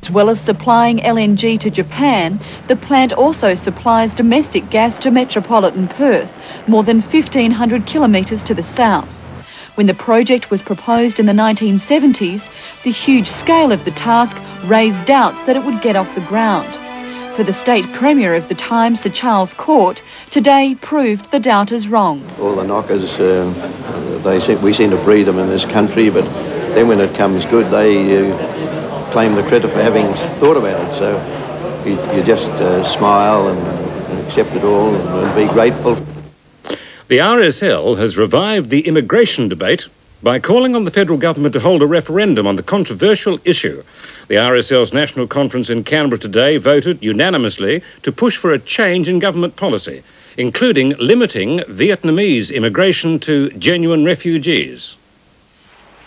As well as supplying LNG to Japan, the plant also supplies domestic gas to metropolitan Perth, more than 1,500 kilometres to the south. When the project was proposed in the 1970s, the huge scale of the task raised doubts that it would get off the ground. For the state premier of the time, Sir Charles Court, today proved the doubters wrong. All the knockers, we seem to breed them in this country, but then when it comes good, they claim the credit for having thought about it. So you just smile and accept it all and be grateful. The RSL has revived the immigration debate by calling on the federal government to hold a referendum on the controversial issue. The RSL's National Conference in Canberra today voted unanimously to push for a change in government policy, including limiting Vietnamese immigration to genuine refugees.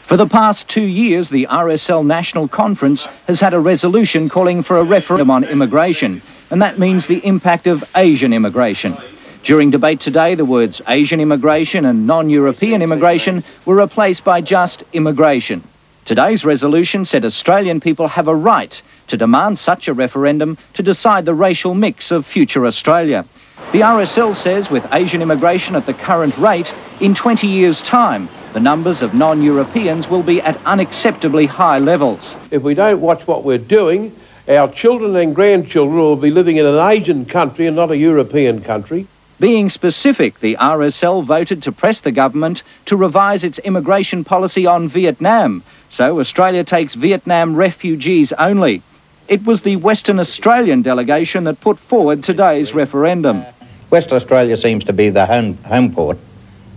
For the past 2 years, the RSL National Conference has had a resolution calling for a referendum on immigration, and that means the impact of Asian immigration. During debate today, the words Asian immigration and non-European immigration were replaced by just immigration. Today's resolution said Australian people have a right to demand such a referendum to decide the racial mix of future Australia. The RSL says with Asian immigration at the current rate, in 20 years' time, the numbers of non-Europeans will be at unacceptably high levels. If we don't watch what we're doing, our children and grandchildren will be living in an Asian country and not a European country. Being specific, the RSL voted to press the government to revise its immigration policy on Vietnam, so Australia takes Vietnam refugees only. It was the Western Australian delegation that put forward today's referendum. Western Australia seems to be the home port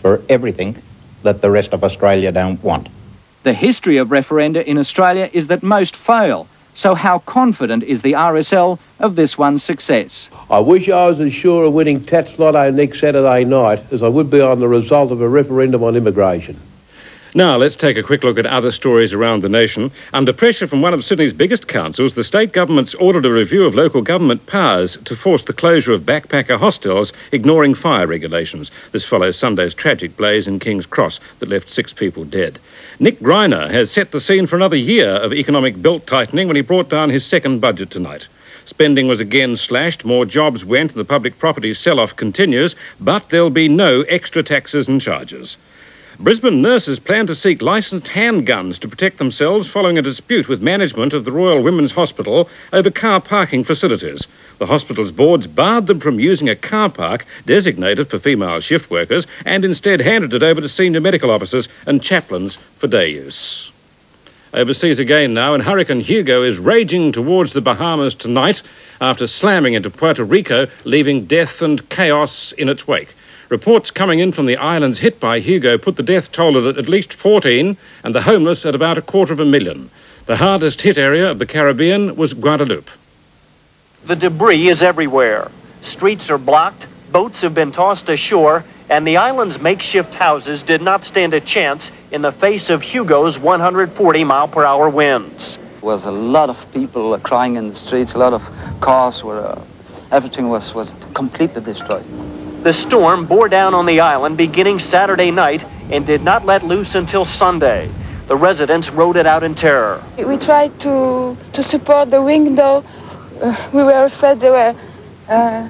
for everything that the rest of Australia don't want. The history of referenda in Australia is that most fail. So how confident is the RSL of this one's success? I wish I was as sure of winning Tats Lotto next Saturday night as I would be on the result of a referendum on immigration. Now, let's take a quick look at other stories around the nation. Under pressure from one of Sydney's biggest councils, the state government's ordered a review of local government powers to force the closure of backpacker hostels, ignoring fire regulations. This follows Sunday's tragic blaze in King's Cross that left 6 people dead. Nick Greiner has set the scene for another year of economic belt-tightening when he brought down his second budget tonight. Spending was again slashed, more jobs went, and the public property sell-off continues, but there'll be no extra taxes and charges. Brisbane nurses plan to seek licensed handguns to protect themselves following a dispute with management of the Royal Women's Hospital over car parking facilities. The hospital's boards barred them from using a car park designated for female shift workers and instead handed it over to senior medical officers and chaplains for day use. Overseas again now, and Hurricane Hugo is raging towards the Bahamas tonight after slamming into Puerto Rico, leaving death and chaos in its wake. Reports coming in from the islands hit by Hugo put the death toll at least 14 and the homeless at about 250,000. The hardest hit area of the Caribbean was Guadeloupe. The debris is everywhere. Streets are blocked, boats have been tossed ashore, and the island's makeshift houses did not stand a chance in the face of Hugo's 140-mile-per-hour winds. There was a lot of people crying in the streets, a lot of cars were, everything was completely destroyed. The storm bore down on the island beginning Saturday night and did not let loose until Sunday. The residents rode it out in terror. We tried to support the window. We were afraid the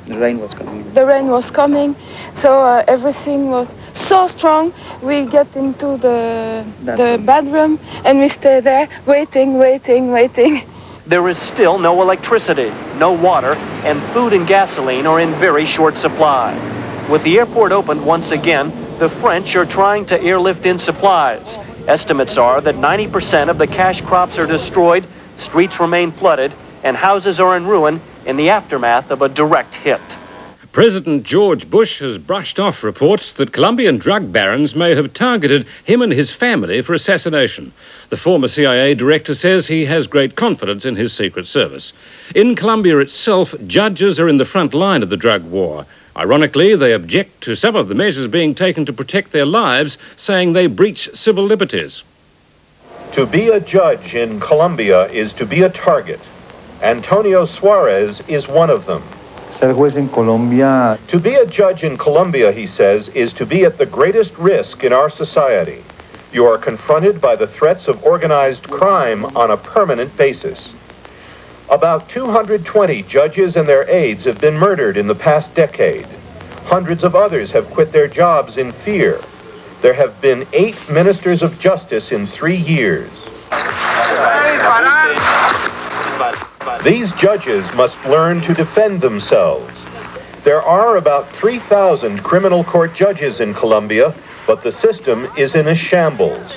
rain was coming. The rain was coming, so everything was so strong. We get into the bedroom and we stay there waiting. There is still no electricity, no water, and food and gasoline are in very short supply. With the airport opened once again, the French are trying to airlift in supplies. Estimates are that 90% of the cash crops are destroyed, streets remain flooded, and houses are in ruin in the aftermath of a direct hit. President George Bush has brushed off reports that Colombian drug barons may have targeted him and his family for assassination. The former CIA director says he has great confidence in his Secret Service. In Colombia itself, judges are in the front line of the drug war. Ironically, they object to some of the measures being taken to protect their lives, saying they breach civil liberties. To be a judge in Colombia is to be a target. Antonio Suarez is one of them. Ser juez en Colombia. To be a judge in Colombia, he says, is to be at the greatest risk in our society. You are confronted by the threats of organized crime on a permanent basis. About 220 judges and their aides have been murdered in the past decade. Hundreds of others have quit their jobs in fear. There have been 8 ministers of justice in 3 years. These judges must learn to defend themselves. There are about 3,000 criminal court judges in Colombia, but the system is in a shambles.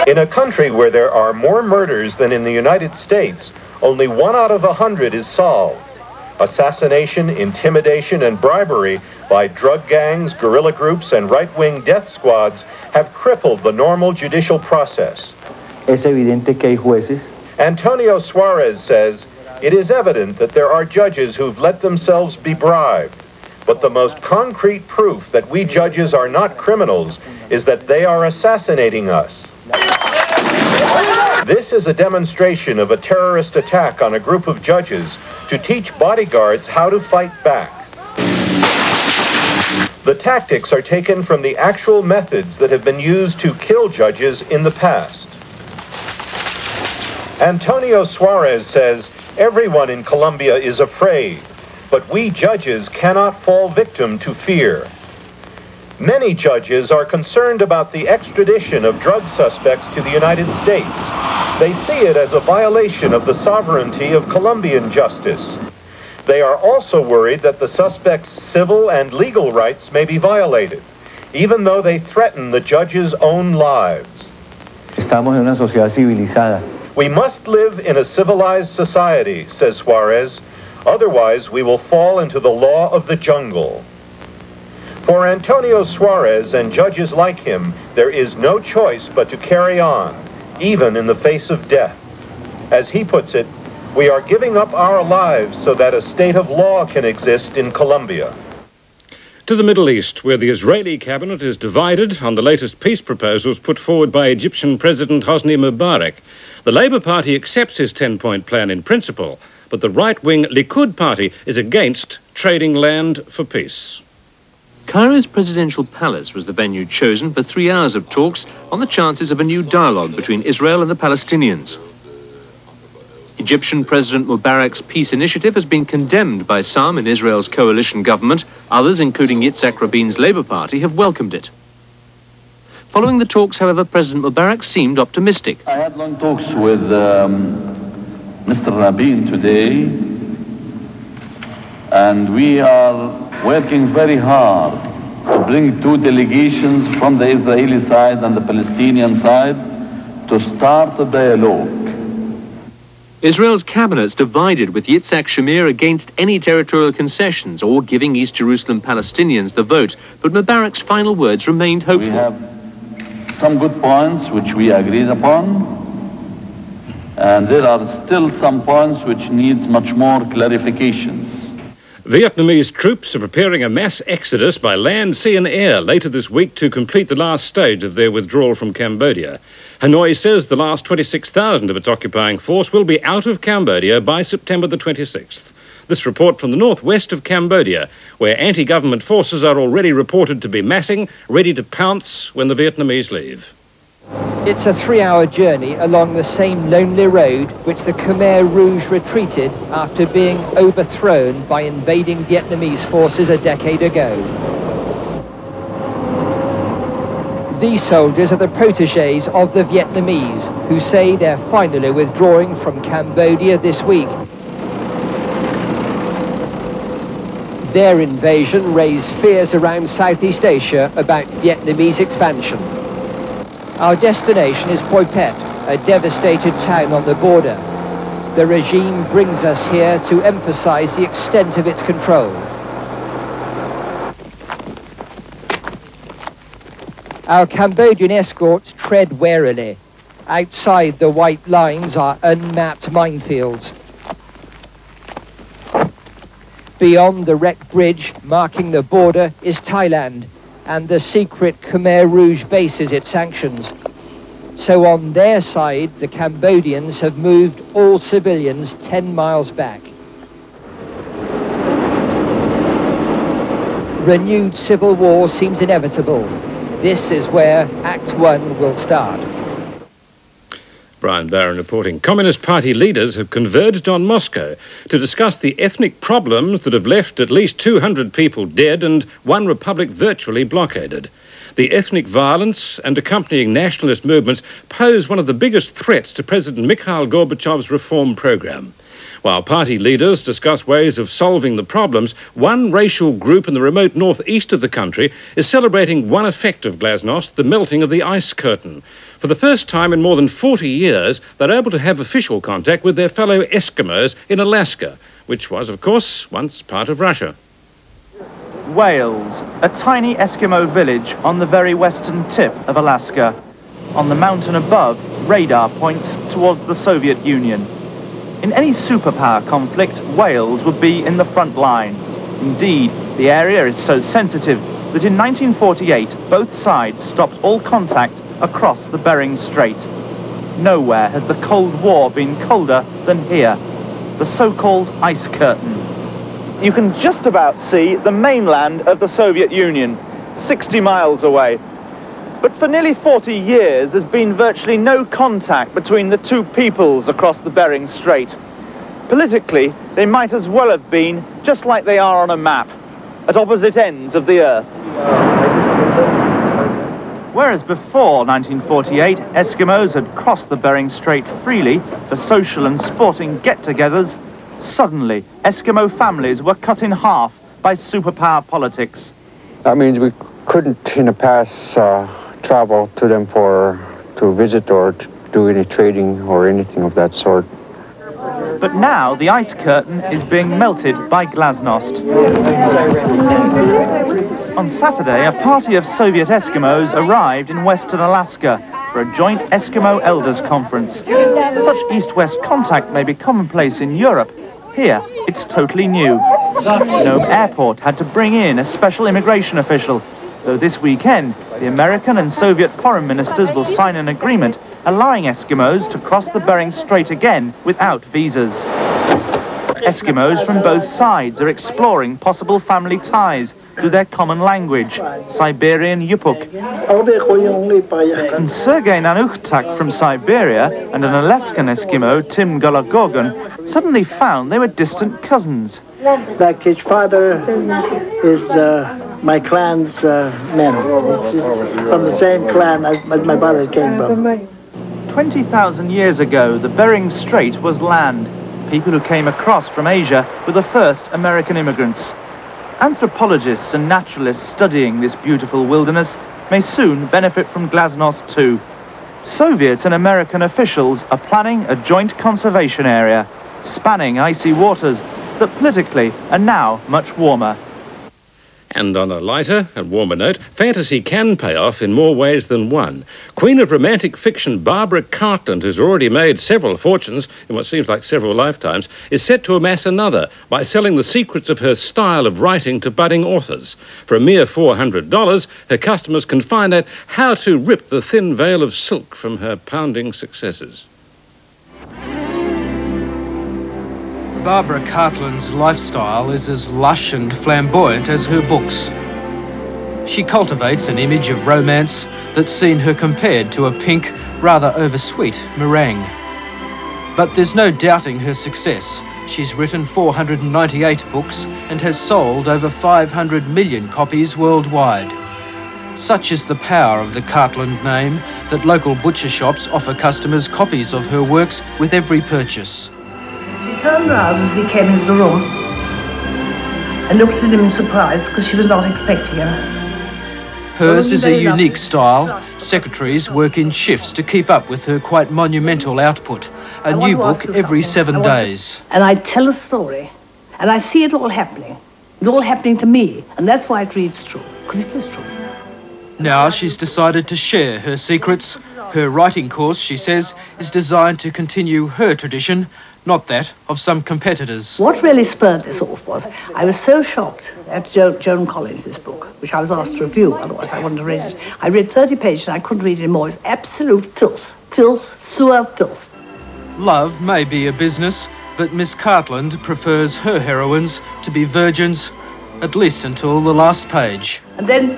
In a country where there are more murders than in the United States, only 1 out of 100 is solved. Assassination, intimidation, and bribery by drug gangs, guerrilla groups, and right-wing death squads have crippled the normal judicial process. Es evidente que hay jueces. Antonio Suarez says, it is evident that there are judges who've let themselves be bribed. But the most concrete proof that we judges are not criminals is that they are assassinating us. This is a demonstration of a terrorist attack on a group of judges to teach bodyguards how to fight back. The tactics are taken from the actual methods that have been used to kill judges in the past. Antonio Suarez says everyone in Colombia is afraid, but we judges cannot fall victim to fear. Many judges are concerned about the extradition of drug suspects to the United States. They see it as a violation of the sovereignty of Colombian justice. They are also worried that the suspects' civil and legal rights may be violated, even though they threaten the judges' own lives. Estamos en una sociedad civilizada. We must live in a civilized society, says Suarez. Otherwise, we will fall into the law of the jungle. For Antonio Suarez and judges like him, there is no choice but to carry on, even in the face of death. As he puts it, we are giving up our lives so that a state of law can exist in Colombia. To the Middle East, where the Israeli cabinet is divided on the latest peace proposals put forward by Egyptian President Hosni Mubarek. The Labour Party accepts his 10-point plan in principle, but the right-wing Likud party is against trading land for peace. Cairo's presidential palace was the venue chosen for 3 hours of talks on the chances of a new dialogue between Israel and the Palestinians. Egyptian President Mubarek's peace initiative has been condemned by some in Israel's coalition government. Others, including Yitzhak Rabin's Labour Party, have welcomed it. Following the talks, however, President Mubarak seemed optimistic. I had long talks with Mr. Rabin today, and we are working very hard to bring 2 delegations from the Israeli side and the Palestinian side to start a dialogue. Israel's cabinet's divided, with Yitzhak Shamir against any territorial concessions or giving East Jerusalem Palestinians the vote, but Mubarak's final words remained hopeful. We have some good points which we agreed upon, and there are still some points which needs much more clarifications. Vietnamese troops are preparing a mass exodus by land, sea and air later this week to complete the last stage of their withdrawal from Cambodia. Hanoi says the last 26,000 of its occupying force will be out of Cambodia by September the 26th. This report from the northwest of Cambodia, where anti-government forces are already reported to be massing, ready to pounce when the Vietnamese leave. It's a 3-hour journey along the same lonely road which the Khmer Rouge retreated after being overthrown by invading Vietnamese forces a decade ago. These soldiers are the protégés of the Vietnamese, who say they're finally withdrawing from Cambodia this week. Their invasion raised fears around Southeast Asia about Vietnamese expansion. Our destination is Poi Phet, a devastated town on the border. The regime brings us here to emphasize the extent of its control. Our Cambodian escorts tread warily. Outside the white lines are unmapped minefields. Beyond the wrecked bridge marking the border is Thailand, and the secret Khmer Rouge bases it sanctions. So on their side, the Cambodians have moved all civilians 10 miles back. Renewed civil war seems inevitable. This is where Act 1 will start. Brian Barron reporting. Communist Party leaders have converged on Moscow to discuss the ethnic problems that have left at least 200 people dead and one republic virtually blockaded. The ethnic violence and accompanying nationalist movements pose one of the biggest threats to President Mikhail Gorbachev's reform program. While party leaders discuss ways of solving the problems, one racial group in the remote northeast of the country is celebrating one effect of glasnost, the melting of the ice curtain. For the first time in more than 40 years, they're able to have official contact with their fellow Eskimos in Alaska, which was, of course, once part of Russia. Wales, a tiny Eskimo village on the very western tip of Alaska. On the mountain above, radar points towards the Soviet Union. In any superpower conflict, Wales would be in the front line. Indeed, the area is so sensitive that in 1948, both sides stopped all contact across the Bering Strait. Nowhere has the Cold War been colder than here, the so-called ice curtain. You can just about see the mainland of the Soviet Union, 60 miles away. But for nearly 40 years, there's been virtually no contact between the two peoples across the Bering Strait. Politically, they might as well have been just like they are on a map, at opposite ends of the Earth. Whereas before 1948, Eskimos had crossed the Bering Strait freely for social and sporting get-togethers, suddenly Eskimo families were cut in half by superpower politics. That means we couldn't in the past travel to them to visit or to do any trading or anything of that sort. But now the ice curtain is being melted by glasnost. On Saturday, a party of Soviet Eskimos arrived in western Alaska for a joint Eskimo Elders Conference. Such east-west contact may be commonplace in Europe. Here, it's totally new. Nome Airport had to bring in a special immigration official, though this weekend, the American and Soviet foreign ministers will sign an agreement allowing Eskimos to cross the Bering Strait again without visas. Eskimos from both sides are exploring possible family ties through their common language, Siberian Yupuk. And Sergei Nanukhtak from Siberia and an Alaskan Eskimo, Tim Gologorgon, suddenly found they were distant cousins. Like his father is my clan's men, from the same clan as my father came from. 20,000 years ago, the Bering Strait was land. People who came across from Asia were the first American immigrants. Anthropologists and naturalists studying this beautiful wilderness may soon benefit from glasnost too. Soviet and American officials are planning a joint conservation area, spanning icy waters that politically are now much warmer. And on a lighter and warmer note, fantasy can pay off in more ways than one. Queen of romantic fiction Barbara Cartland, who's already made several fortunes in what seems like several lifetimes, is set to amass another by selling the secrets of her style of writing to budding authors. For a mere $400, her customers can find out how to rip the thin veil of silk from her pounding successes. Barbara Cartland's lifestyle is as lush and flamboyant as her books. She cultivates an image of romance that's seen her compared to a pink, rather oversweet meringue. But there's no doubting her success. She's written 498 books and has sold over 500 million copies worldwide. Such is the power of the Cartland name that local butcher shops offer customers copies of her works with every purchase. She turned round as he came into the room and looked at him in surprise because she was not expecting him. Hers is a unique style. Secretaries work in shifts to keep up with her quite monumental output. A new book every 7 days. And I tell a story, and I see it all happening. It's all happening to me, and that's why it reads true, because it is true. Now she's decided to share her secrets. Her writing course, she says, is designed to continue her tradition, not that of some competitors. What really spurred this off was, I was so shocked at Joan Collins' book, which I was asked to review, otherwise I wouldn't have read it. I read 30 pages and I couldn't read it anymore. It was absolute filth. Filth, sewer filth. Love may be a business, but Miss Cartland prefers her heroines to be virgins, at least until the last page. And then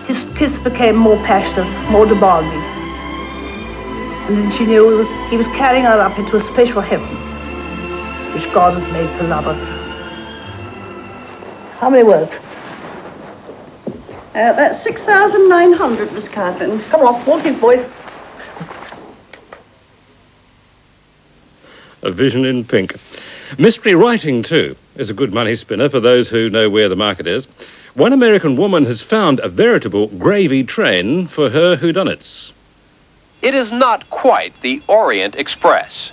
his kiss became more passionate, more demanding. And then she knew he was carrying her up into a special heaven, which God has made for lovers. How many words? That's 6,900, Miss Cartland. Come on, walk in, boys. A vision in pink. Mystery writing, too, is a good money spinner for those who know where the market is. One American woman has found a veritable gravy train for her whodunits. It is not quite the Orient Express.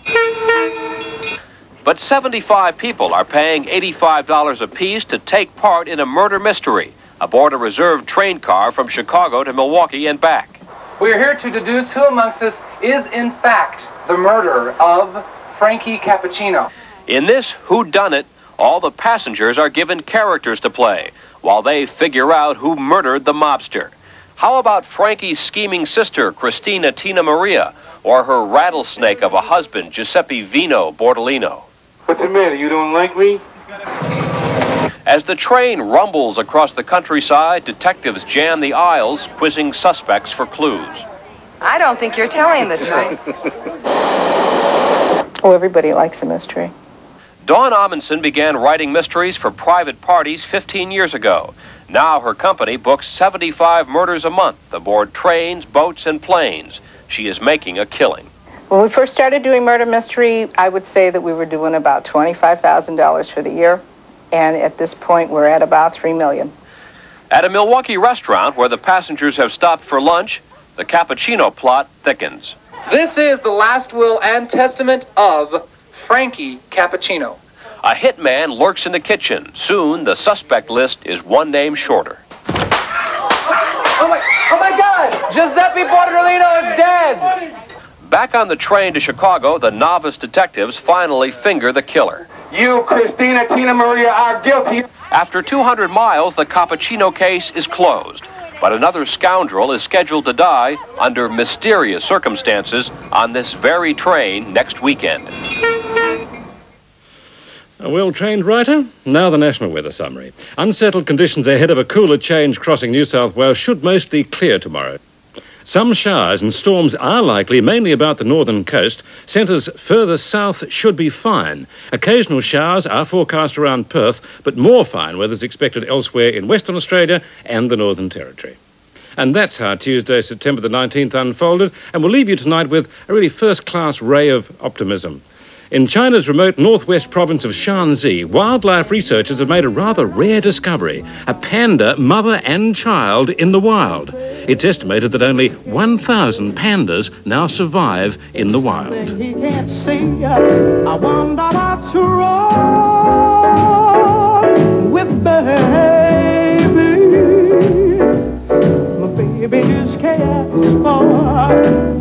But 75 people are paying $85 apiece to take part in a murder mystery aboard a reserved train car from Chicago to Milwaukee and back. We are here to deduce who amongst us is in fact the murderer of Frankie Cappuccino. In this whodunit, all the passengers are given characters to play while they figure out who murdered the mobster. How about Frankie's scheming sister, Christina Tina Maria, or her rattlesnake of a husband, Giuseppe Vino Bordolino? What's the matter? You don't like me? As the train rumbles across the countryside, detectives jam the aisles, quizzing suspects for clues. I don't think you're telling the truth. Oh, everybody likes a mystery. Dawn Amundsen began writing mysteries for private parties 15 years ago. Now her company books 75 murders a month aboard trains, boats, and planes. She is making a killing. When we first started doing murder mystery, I would say that we were doing about $25,000 for the year. And at this point, we're at about $3 million. At a Milwaukee restaurant where the passengers have stopped for lunch, the Cappuccino plot thickens. This is the last will and testament of Frankie Cappuccino. A hitman lurks in the kitchen. Soon, the suspect list is one name shorter. Oh my God! Giuseppe Bordolino is dead! Back on the train to Chicago, the novice detectives finally finger the killer. You, Christina Tina Maria, are guilty. After 200 miles, the Cappuccino case is closed. But another scoundrel is scheduled to die under mysterious circumstances on this very train next weekend. A well-trained writer? Now the National Weather Summary. Unsettled conditions ahead of a cooler change crossing New South Wales should mostly clear tomorrow. Some showers and storms are likely, mainly about the northern coast. Centres further south should be fine. Occasional showers are forecast around Perth, but more fine weather is expected elsewhere in Western Australia and the Northern Territory. And that's how Tuesday, September the 19th unfolded, and we'll leave you tonight with a really first-class ray of optimism. In China's remote northwest province of Shanxi, wildlife researchers have made a rather rare discovery, a panda mother and child in the wild. It's estimated that only 1,000 pandas now survive in the wild. He can't see, I wonder what's wrong with baby. My baby just cares for